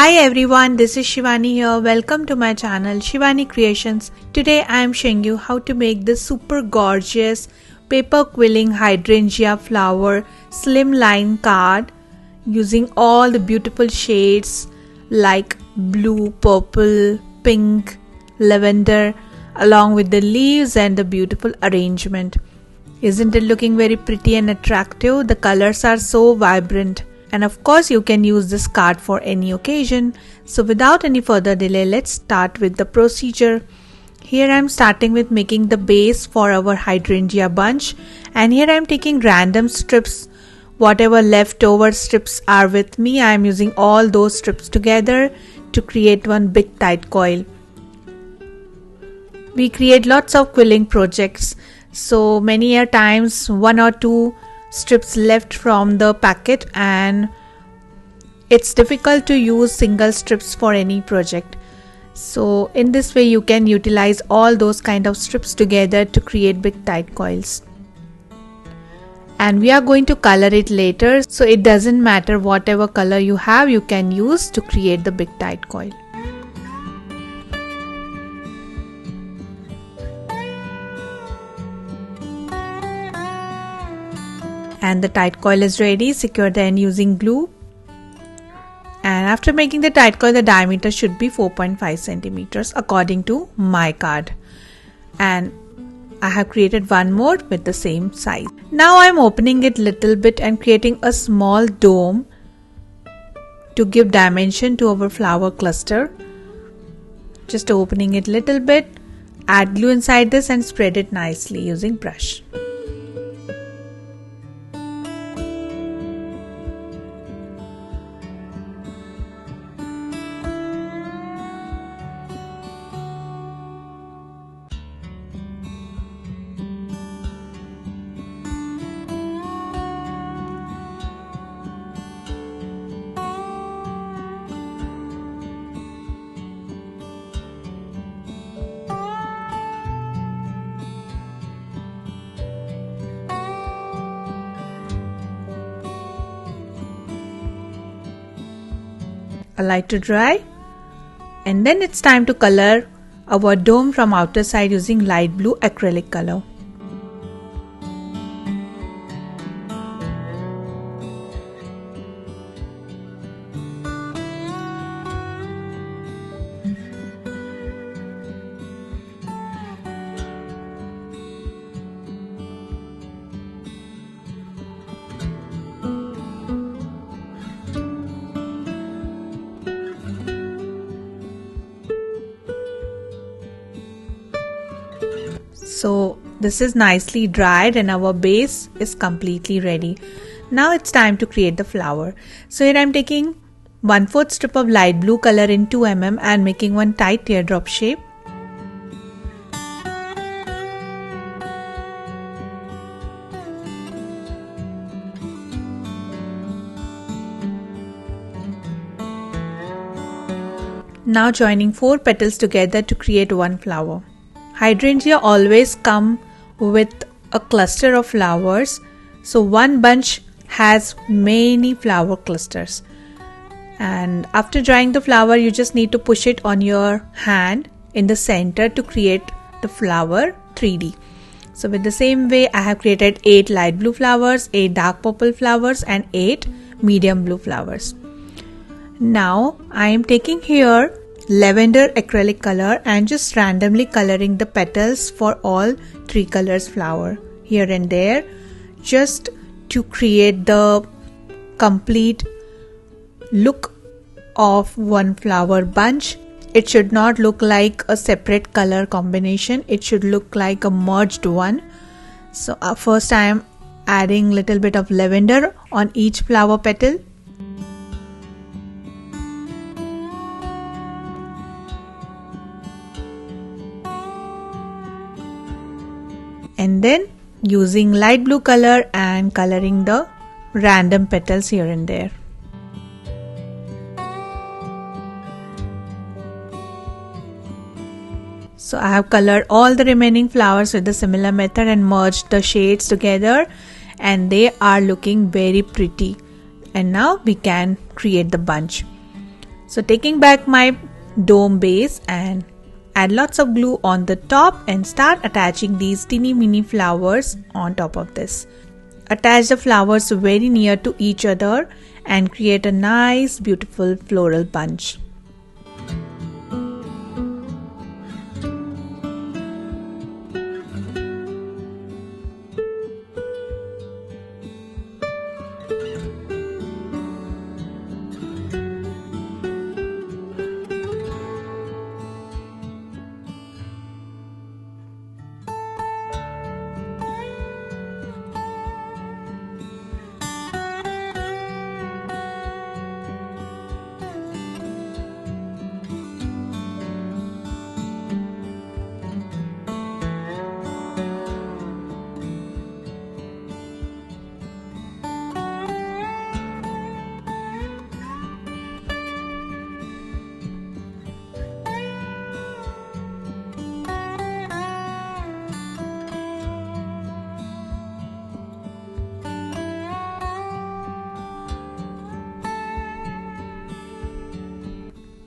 Hi everyone, this is Shivani here. Welcome to my channel Shivani Creations. Today I am showing you how to make this super gorgeous Paper Quilling Hydrangea Flower Slimline card using all the beautiful shades like blue, purple, pink, lavender along with the leaves and the beautiful arrangement. Isn't it looking very pretty and attractive? The colors are so vibrant. And of course you can use this card for any occasion. So without any further delay, let's start with the procedure. Here I am starting with making the base for our hydrangea bunch, and here I am taking random strips. Whatever leftover strips are with me, I am using all those strips together to create one big tight coil. We create lots of quilling projects, so many a times one or two strips left from the packet and it's difficult to use single strips for any project. So in this way you can utilize all those kind of strips together to create big tight coils. And we are going to color it later, so it doesn't matter whatever color you have, you can use to create the big tight coil. And the tight coil is ready. Secure the end using glue. And after making the tight coil, the diameter should be 4.5 centimeters according to my card. And I have created one more with the same size. Now I am opening it little bit and creating a small dome to give dimension to our flower cluster. Just opening it little bit, add glue inside this and spread it nicely using brush. Allow it to dry, and then it's time to color our dome from outer side using light blue acrylic color. So this is nicely dried and our base is completely ready. Now it's time to create the flower. So here I am taking 1/4 strip of light blue color in 2 mm and making one tight teardrop shape. Now joining 4 petals together to create one flower. Hydrangea always come with a cluster of flowers, so one bunch has many flower clusters. And after drying the flower, you just need to push it on your hand in the center to create the flower 3D. So with the same way, I have created 8 light blue flowers, 8 dark purple flowers and 8 medium blue flowers. Now I am taking here lavender acrylic color and just randomly coloring the petals for all 3 colors flower here and there, just to create the complete look of one flower bunch. It should not look like a separate color combination, it should look like a merged one. So first I am adding little bit of lavender on each flower petal. And then using light blue color and coloring the random petals here and there. So I have colored all the remaining flowers with the similar method and merged the shades together, and they are looking very pretty. And now we can create the bunch. So taking back my dome base and add lots of glue on the top and start attaching these teeny mini flowers on top of this. Attach the flowers very near to each other and create a nice beautiful floral bunch.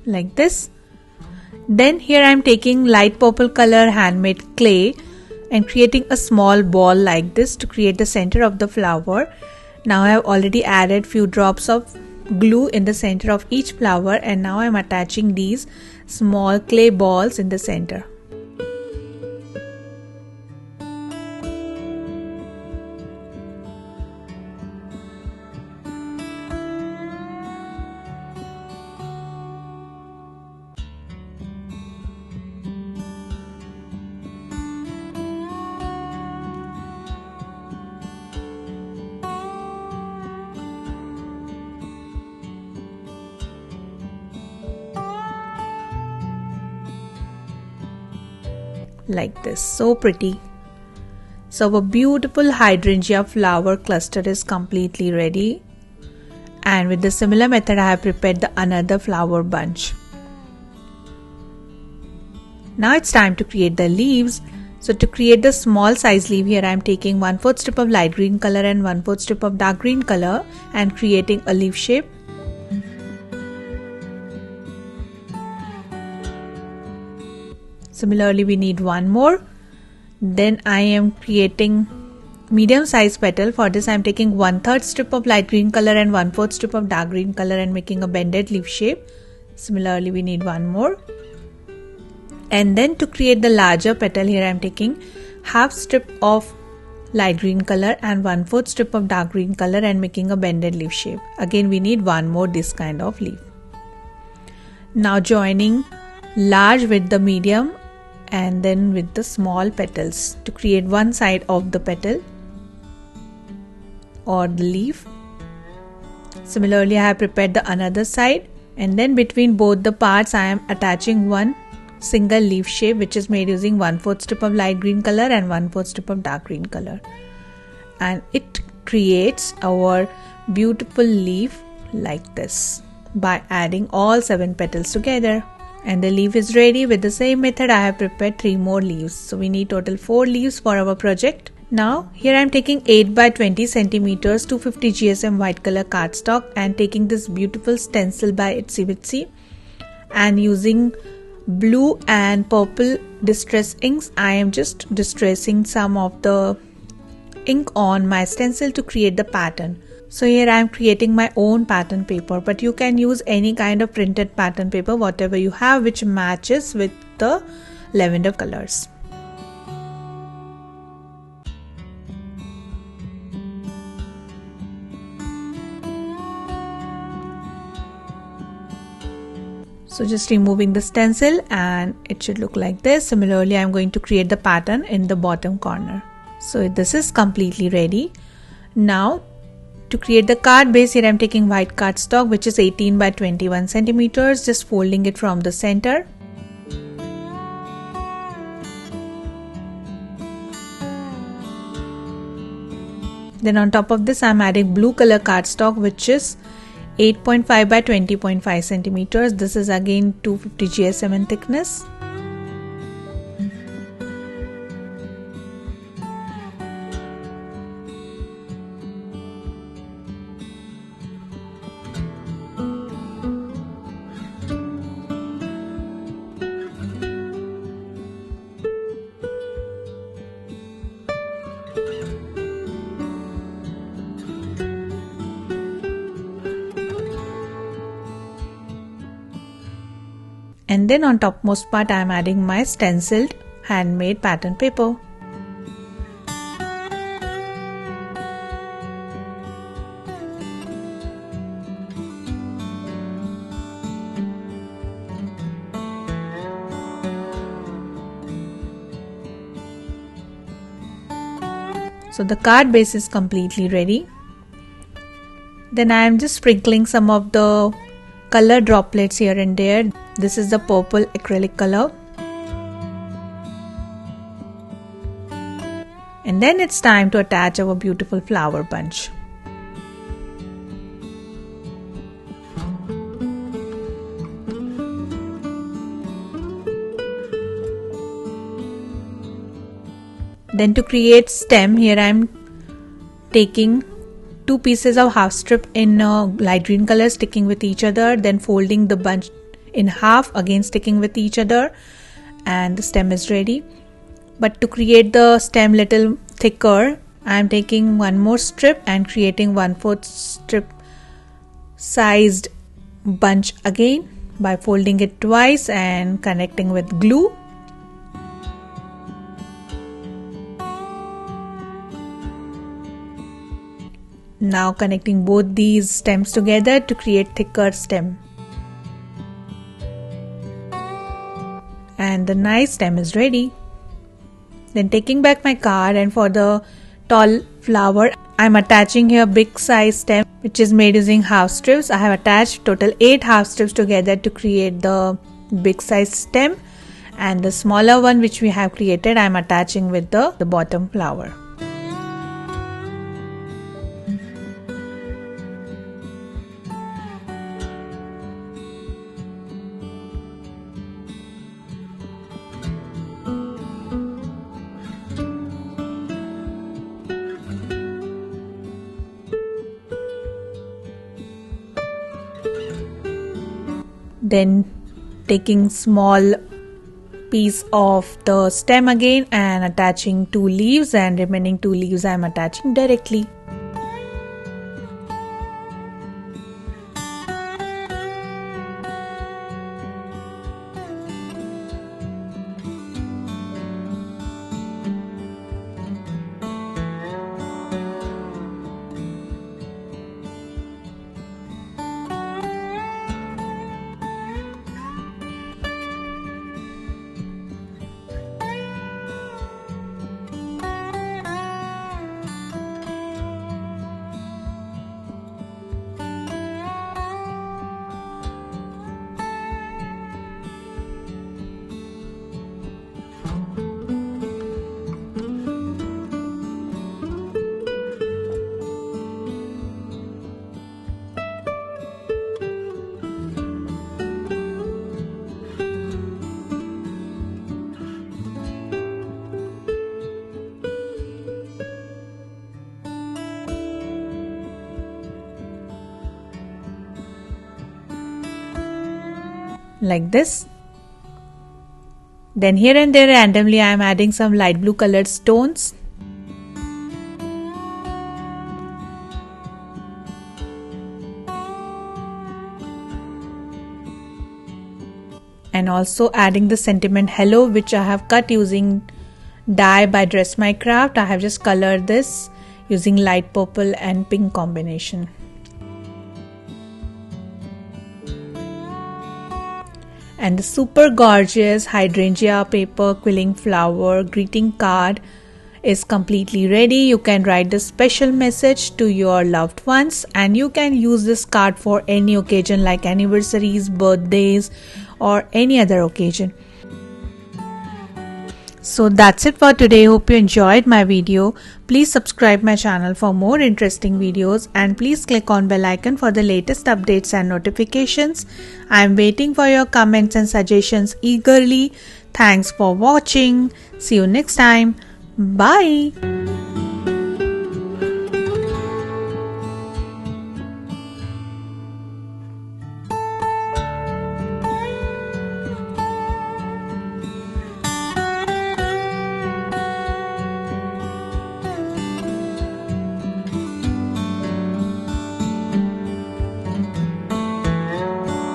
Like this. Then here I am taking light purple color handmade clay and creating a small ball like this to create the center of the flower. Now I have already added few drops of glue in the center of each flower, and now I am attaching these small clay balls in the center. Like this, so pretty. So a beautiful hydrangea flower cluster is completely ready, and with the similar method I have prepared the another flower bunch. Now it's time to create the leaves. So to create the small size leaf, here I am taking 1/4 strip of light green color and 1/4 strip of dark green color and creating a leaf shape. Similarly, we need one more. Then I am creating medium size petal. For this I am taking 1/3 strip of light green color and 1/4 strip of dark green color and making a bended leaf shape. Similarly, we need one more. And then to create the larger petal, here I am taking half strip of light green color and 1/4 strip of dark green color and making a bended leaf shape. Again, we need one more this kind of leaf. Now joining large with the medium and then with the small petals to create one side of the petal or the leaf. Similarly, I have prepared the another side, and then between both the parts I am attaching one single leaf shape, which is made using 1/4 strip of light green color and 1/4 strip of dark green color, and it creates our beautiful leaf like this by adding all 7 petals together. And the leaf is ready. With the same method I have prepared 3 more leaves, so we need total 4 leaves for our project. Now here I am taking 8 by 20 centimeters 250 GSM white color cardstock and taking this beautiful stencil by Itsy Bitsy and using blue and purple distress inks. I am just distressing some of the ink on my stencil to create the pattern. So here I am creating my own pattern paper, but you can use any kind of printed pattern paper, whatever you have, which matches with the lavender colors. So just removing the stencil and it should look like this. Similarly, I am going to create the pattern in the bottom corner. So this is completely ready. Now to create the card base, here I am taking white cardstock, which is 18 by 21 centimeters, just folding it from the center. Then on top of this I am adding blue color cardstock, which is 8.5 by 20.5 centimeters. This is again 250 GSM in thickness. And then on topmost part I am adding my stenciled handmade pattern paper. So the card base is completely ready. Then I am just sprinkling some of the color droplets here and there. This is the purple acrylic color. And then it's time to attach our beautiful flower bunch. Then to create stem, here I am taking 2 pieces of half strip in light green color, sticking with each other, then folding the bunch in half, again sticking with each other, and the stem is ready. But to create the stem little thicker, I am taking one more strip and creating 1/4 strip sized bunch again by folding it twice and connecting with glue. Now connecting both these stems together to create thicker stem. And the nice stem is ready. Then taking back my card, and for the tall flower I am attaching here big size stem which is made using half strips. I have attached total 8 half strips together to create the big size stem, and the smaller one which we have created I am attaching with the bottom flower. Then taking small piece of the stem again and attaching 2 leaves, and remaining 2 leaves I am attaching directly. Like this. Then here and there randomly I am adding some light blue colored stones. And also adding the sentiment hello, which I have cut using dye by Dress My Craft. I have just colored this using light purple and pink combination. And the super gorgeous hydrangea paper quilling flower greeting card is completely ready. You can write the special message to your loved ones, and you can use this card for any occasion like anniversaries, birthdays, or any other occasion. So that's it for today. Hope you enjoyed my video. Please subscribe my channel for more interesting videos, and please click on bell icon for the latest updates and notifications. I am waiting for your comments and suggestions eagerly. Thanks for watching. See you next time. Bye.